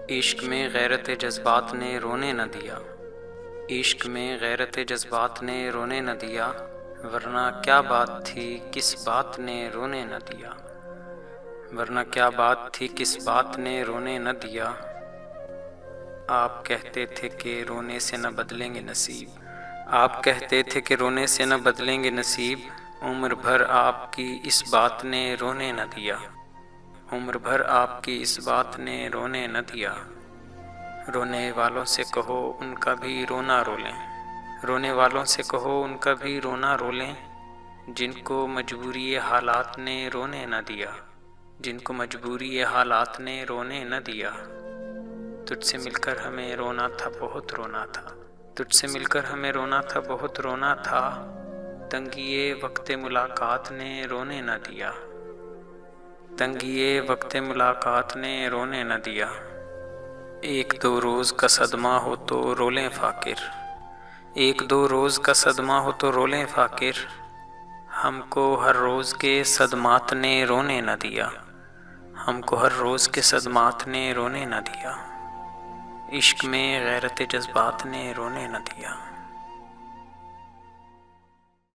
عشق میں غیرت جذبات نے رونے نہ دیا، عشق میں غیرت جذبات نے رونے نہ دیا، ورنہ کیا بات تھی کس بات نے رونے نہ دیا، ورنہ کیا بات تھی کس بات نے رونے نہ دیا۔ آپ کہتے تھے کہ رونے سے نہ بدلیں گے نصیب، آپ کہتے تھے کہ رونے سے نہ بدلیں گے نصیب، عمر بھر آپ کی اس بات نے رونے نہ دیا، عمر بھر آپ کی اس بات نے رونے نہ دیا۔ رونے والوں سے کہو ان کا بھی رونا رو لیں، رونے والوں سے کہو ان کا بھی رونا رو لیں، جن کو مجبوری حالات نے رونے نہ دیا، جن کو مجبوری حالات نے رونے نہ دیا۔ تجھ سے مل کر ہمیں رونا تھا بہت رونا تھا، تجھ سے مل کر ہمیں رونا تھا بہت رونا تھا، تنگیے وقت ملاقات نے رونے نہ دیا، تنگیے وقت ملاقات نے رونے نہ دیا۔ ایک دو روز کا صدمہ ہو تو رو لیں فاقر، ایک دو روز کا صدمہ ہو تو رو لیں فاقر، ہم کو ہر روز کے صدمات نے رونے نہ دیا، ہم کو ہر روز کے صدمات نے رونے نہ دیا، عشق میں غیرت جذبات نے رونے نہ دیا۔